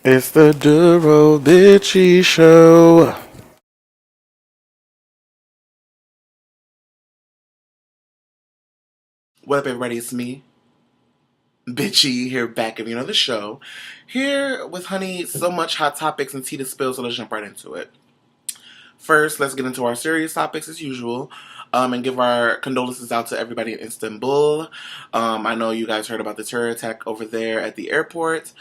It's the Duro Bitchy Show. What up, everybody? It's me, Bitchy, here back at the show. Here with Honey, so much hot topics and tea to spill, so let's jump right into it. First, let's get into our serious topics as usual, and give our condolences out to everybody in Istanbul. I know you guys heard about the terror attack over there at the airport.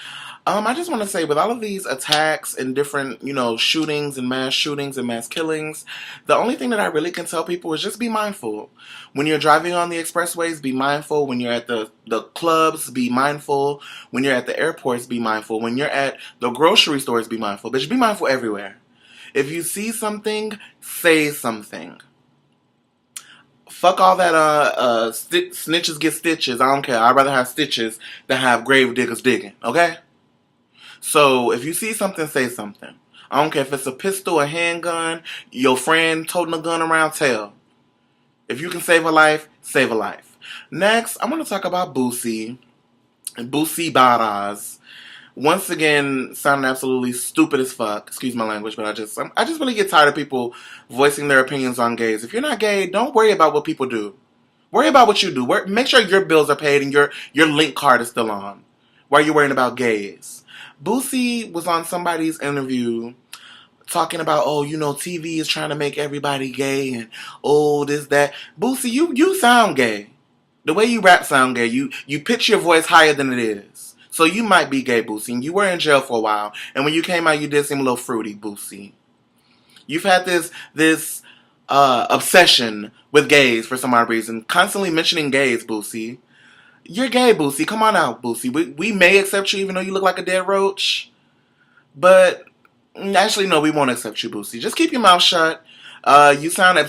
I just want to say, with all of these attacks and different, shootings and mass killings, the only thing that I really can tell people is just be mindful. When you're driving on the expressways, be mindful. When you're at the clubs, be mindful. When you're at the airports, be mindful. When you're at the grocery stores, be mindful. But be mindful everywhere. If you see something, say something. Fuck all that snitches get stitches. I don't care. I'd rather have stitches than have grave diggers digging, okay? So if you see something, say something. I don't care if it's a pistol, a handgun, your friend toting a gun around, tell. If you can save a life, save a life. Next, I'm going to talk about Boosie DUMBazz. Once again, sounding absolutely stupid as fuck. Excuse my language, but I just really get tired of people voicing their opinions on gays. If you're not gay, don't worry about what people do. Worry about what you do. Make sure your bills are paid and your link card is still on. Why are you worrying about gays? Boosie was on somebody's interview talking about, TV is trying to make everybody gay and this, that. Boosie, you sound gay. The way you rap sound gay. You pitch your voice higher than it is. So you might be gay, Boosie. You were in jail for a while, and when you came out, you did seem a little fruity, Boosie. You've had this obsession with gays for some odd reason, constantly mentioning gays, Boosie. You're gay, Boosie. Come on out, Boosie. We may accept you even though you look like a dead roach, but actually, no, we won't accept you, Boosie. Just keep your mouth shut. You sound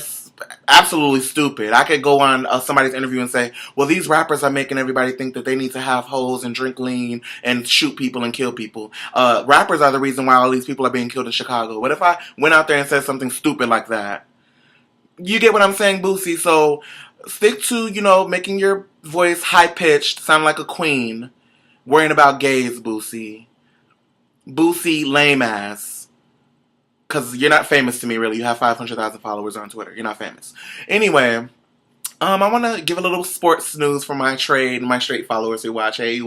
absolutely stupid. I could go on somebody's interview and say, well, these rappers are making everybody think that they need to have hoes and drink lean and shoot people and kill people. Rappers are the reason why all these people are being killed in Chicago. What if I went out there and said something stupid like that? You get what I'm saying, Boosie? So stick to, making your voice high-pitched, sound like a queen, worrying about gays, Boosie. Boosie, lame ass. Because you're not famous to me, really. You have 500,000 followers on Twitter. You're not famous. Anyway, I want to give a little sports news for my straight followers who watch. Hey,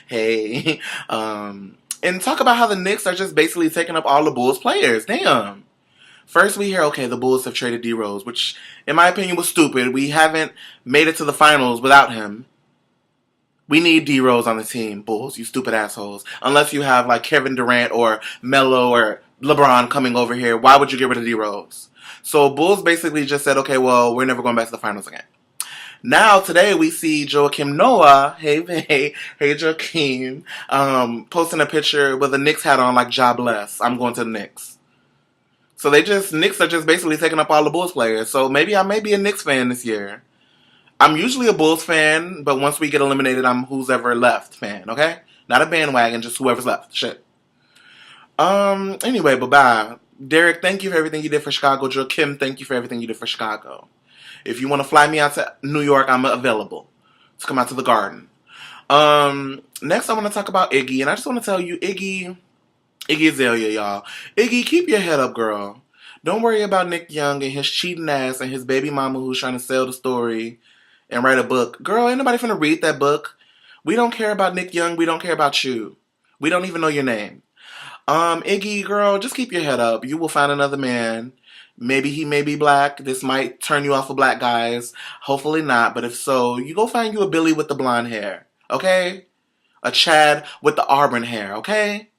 hey. And talk about how the Knicks are just basically taking up all the Bulls players. Damn. First we hear, okay, the Bulls have traded D Rose, which, in my opinion, was stupid. We haven't made it to the finals without him. We need D Rose on the team, Bulls, you stupid assholes. Unless you have, like, Kevin Durant or Melo or LeBron coming over here, why would you get rid of D Rose? So Bulls basically just said, okay, well, we're never going back to the finals again. Now, today, we see Joakim Noah, hey Joakim, posting a picture with a Knicks hat on like, God bless, I'm going to the Knicks. So Knicks are just basically taking up all the Bulls players. So maybe I may be a Knicks fan this year. I'm usually a Bulls fan, but once we get eliminated, I'm who's ever left fan, okay? Not a bandwagon, just whoever's left. Shit. Anyway, bye-bye. Derek, thank you for everything you did for Chicago. Joakim, thank you for everything you did for Chicago. If you want to fly me out to New York, I'm available to come out to the Garden. Next I want to talk about Iggy, and I just want to tell you, Iggy Azalea, y'all. Iggy, keep your head up, girl. Don't worry about Nick Young and his cheating ass and his baby mama who's trying to sell the story and write a book. Girl, ain't nobody finna read that book. We don't care about Nick Young. We don't care about you. We don't even know your name. Iggy, girl, just keep your head up. You will find another man. Maybe he may be black. This might turn you off of black guys. Hopefully not. But if so, you go find you a Billy with the blonde hair. Okay? A Chad with the auburn hair. Okay?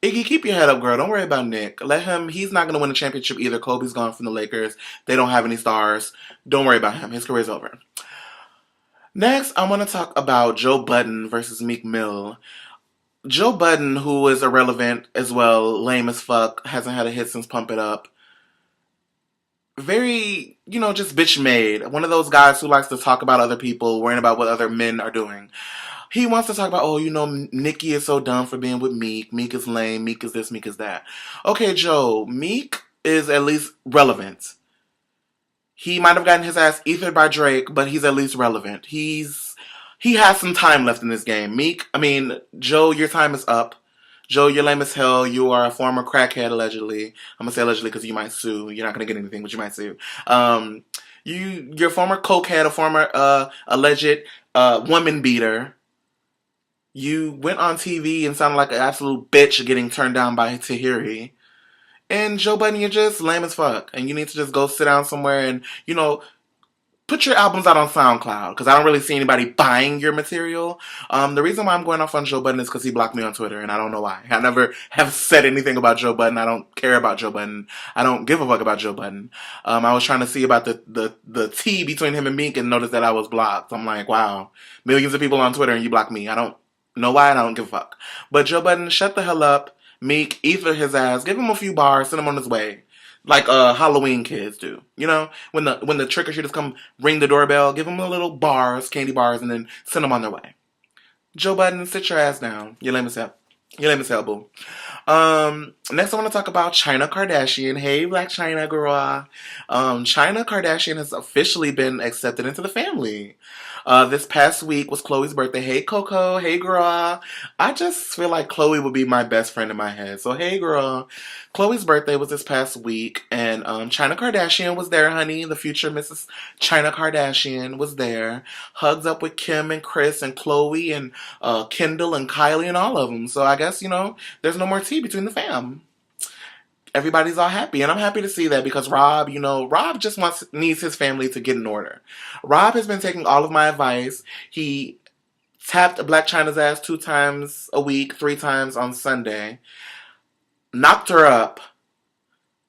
Iggy, keep your head up, girl. Don't worry about Nick. Let him. He's not going to win a championship either. Kobe's gone from the Lakers. They don't have any stars. Don't worry about him. His career's over. Next, I want to talk about Joe Budden versus Meek Mill. Joe Budden, who is irrelevant as well, lame as fuck, hasn't had a hit since Pump It Up. Very, just bitch made. One of those guys who likes to talk about other people, worrying about what other men are doing. He wants to talk about, Nicki is so dumb for being with Meek. Meek is lame. Meek is this, Meek is that. Okay, Joe, Meek is at least relevant. He might have gotten his ass ethered by Drake, but he's at least relevant. He has some time left in this game. Joe, your time is up. Joe, you're lame as hell. You are a former crackhead, allegedly. I'm gonna say allegedly because you might sue. You're not gonna get anything, but you might sue. You're a former cokehead, a former alleged woman beater. You went on TV and sounded like an absolute bitch getting turned down by Tahiri. And Joe Budden, you're just lame as fuck. And you need to just go sit down somewhere and, put your albums out on SoundCloud, because I don't really see anybody buying your material. The reason why I'm going off on Joe Budden is because he blocked me on Twitter, and I don't know why. I never have said anything about Joe Budden. I don't care about Joe Budden. I don't give a fuck about Joe Budden. I was trying to see about the tea between him and Meek and noticed that I was blocked. I'm like, wow, millions of people on Twitter and you block me. I don't know why, and I don't give a fuck. But Joe Budden, shut the hell up. Meek, ether his ass. Give him a few bars. Send him on his way. Like Halloween kids do. When the trick-or-treaters come ring the doorbell, give them a little bars, candy bars, and then send them on their way. Joe Budden, sit your ass down. You're lame as hell. You're lame as hell, boo. Next I want to talk about Chyna Kardashian. Hey, Black Chyna, girl. Chyna Kardashian has officially been accepted into the family. This past week was Khloe's birthday. Hey, Coco. Hey, girl. I just feel like Khloe would be my best friend in my head. So, hey, girl. Khloe's birthday was this past week, and Chyna Kardashian was there, honey. The future Mrs. Chyna Kardashian was there. Hugs up with Kim and Chris and Khloe and Kendall and Kylie and all of them. So, I guess, there's no more tea between the fam. Everybody's all happy, and I'm happy to see that because Rob, Rob just needs his family to get in order. Rob has been taking all of my advice. He tapped Blac Chyna's ass 2 times a week, 3 times on Sunday, knocked her up,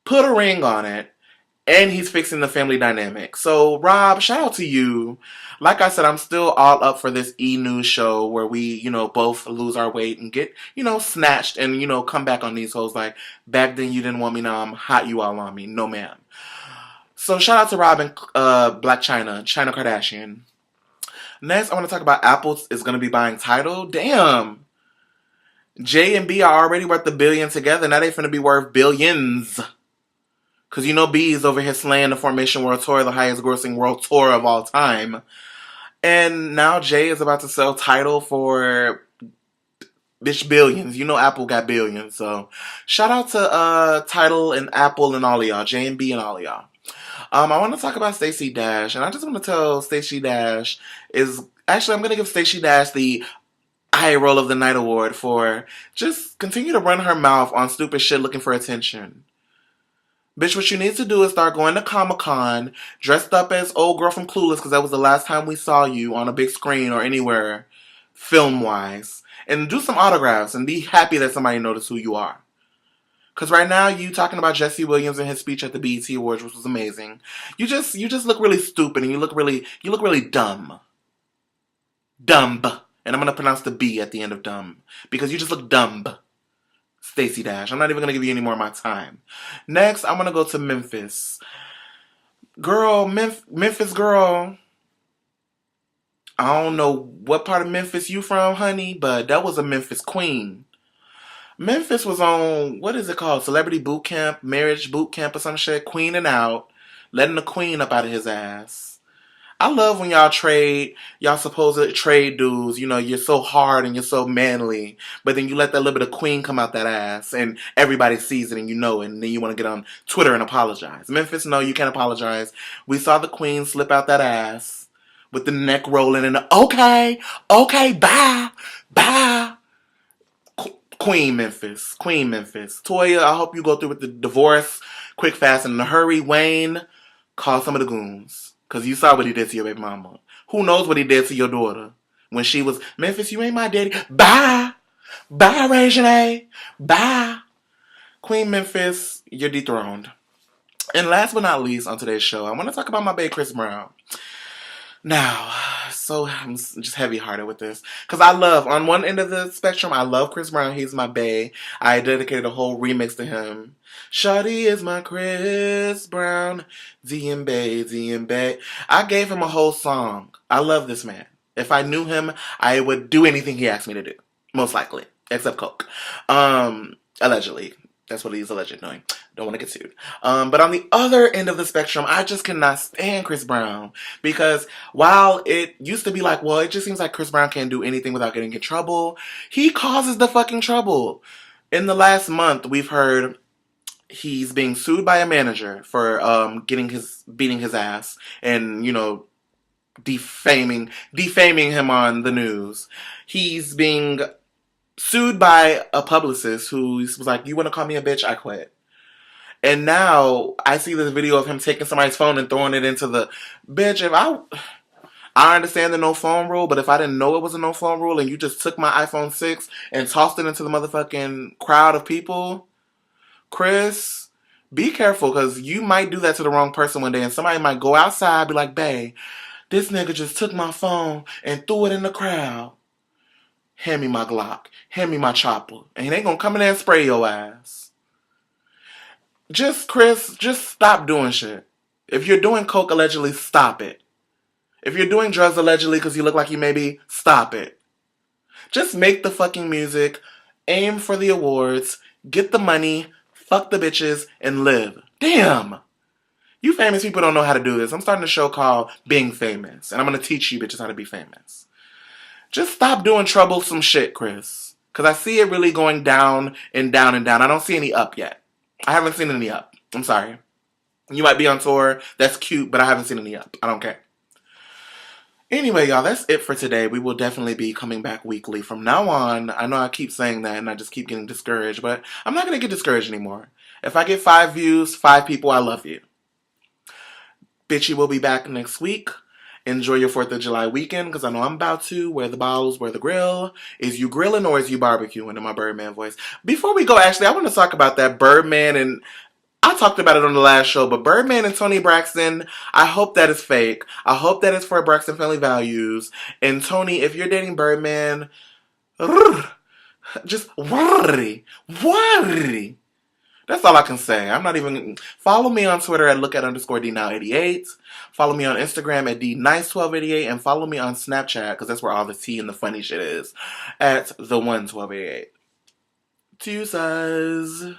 put a ring on it, and he's fixing the family dynamic. So, Rob, shout out to you. Like I said, I'm still all up for this E! News show where we, both lose our weight and get, snatched and, come back on these hoes like, back then you didn't want me, now I'm hot, you all on me. No, ma'am. So, shout out to Rob and Blac Chyna, Chyna Kardashian. Next, I want to talk about Apple is going to be buying Tidal. Damn. J and B are already worth $1 billion together. Now they finna be worth billions. Because B is over here slaying the Formation World Tour, the highest grossing world tour of all time. And now Jay is about to sell Tidal for billions. Apple got billions. So shout out to Tidal and Apple and all of y'all. J and B and all of y'all. I want to talk about Stacey Dash. And I just want to tell Stacey Dash is... Actually, I'm going to give Stacey Dash the Eye Roll of the Night award for just continue to run her mouth on stupid shit looking for attention. Bitch, what you need to do is start going to Comic-Con dressed up as old girl from Clueless, because that was the last time we saw you on a big screen or anywhere film-wise. And do some autographs and be happy that somebody noticed who you are. Because right now, you talking about Jesse Williams and his speech at the BET Awards, which was amazing. You just look really stupid and you look really dumb. Dumb. And I'm going to pronounce the B at the end of dumb. Because you just look dumb. Stacey Dash. I'm not even going to give you any more of my time. Next, I'm going to go to Memphis. Girl, Memphis girl. I don't know what part of Memphis you from, honey, but that was a Memphis queen. Memphis was on, what is it called? Celebrity Boot Camp, Marriage Boot Camp or some shit. Queening out. Letting the queen up out of his ass. I love when y'all supposed trade dudes, you're so hard and you're so manly, but then you let that little bit of queen come out that ass and everybody sees it and you know it, and then you want to get on Twitter and apologize. Memphis, no, you can't apologize. We saw the queen slip out that ass with the neck rolling and okay, bye. Queen Memphis. Toya, I hope you go through with the divorce quick, fast, and in a hurry. Wayne, call some of the goons. Because you saw what he did to your baby mama. Who knows what he did to your daughter? When she was, Memphis, you ain't my daddy. Bye. Bye, Regine. Bye. Queen Memphis, you're dethroned. And last but not least on today's show, I want to talk about my babe, Chris Brown. Now, I'm just heavy-hearted with this. Because on one end of the spectrum, I love Chris Brown. He's my bae. I dedicated a whole remix to him. Shawty is my Chris Brown. DUMBazz. I gave him a whole song. I love this man. If I knew him, I would do anything he asked me to do. Most likely. Except coke. Allegedly. That's what he's alleged doing. Don't want to get sued. But on the other end of the spectrum, I just cannot stand Chris Brown. Because while it used to be like, well, it just seems like Chris Brown can't do anything without getting in trouble, he causes the fucking trouble. In the last month, we've heard he's being sued by a manager for beating his ass and, you know, defaming him on the news. He's being sued by a publicist who was like, "You want to call me a bitch? I quit." And now I see this video of him taking somebody's phone and throwing it into the bitch. I understand the no phone rule, but if I didn't know it was a no phone rule and you just took my iPhone 6 and tossed it into the motherfucking crowd of people, Chris, be careful, because you might do that to the wrong person one day and somebody might go outside and be like, "Bae, this nigga just took my phone and threw it in the crowd. Hand me my Glock. Hand me my chopper." And he ain't gonna come in there and spray your ass. Chris, just stop doing shit. If you're doing coke allegedly, stop it. If you're doing drugs allegedly because you look like you maybe, stop it. Just make the fucking music, aim for the awards, get the money, fuck the bitches, and live. Damn! You famous people don't know how to do this. I'm starting a show called Being Famous, and I'm gonna teach you bitches how to be famous. Just stop doing troublesome shit, Chris. Because I see it really going down and down and down. I don't see any up yet. I haven't seen any up. I'm sorry. You might be on tour. That's cute, but I haven't seen any up. I don't care. Anyway, y'all, that's it for today. We will definitely be coming back weekly from now on. I know I keep saying that and I just keep getting discouraged, but I'm not going to get discouraged anymore. If I get 5 views, 5 people, I love you. Bitchy will be back next week. Enjoy your 4th of July weekend, because I know I'm about to. Wear the bottles, wear the grill. Is you grilling or is you barbecuing, in my Birdman voice? Before we go, actually, I want to talk about that Birdman, and I talked about it on the last show, but Birdman and Toni Braxton, I hope that is fake. I hope that is for Braxton family values. And Toni, if you're dating Birdman, just worry. That's all I can say. I'm not even... Follow me on Twitter at @look@_DNow88. Follow me on Instagram at DNice1288. And follow me on Snapchat, because that's where all the tea and the funny shit is, at the11288. Deuces.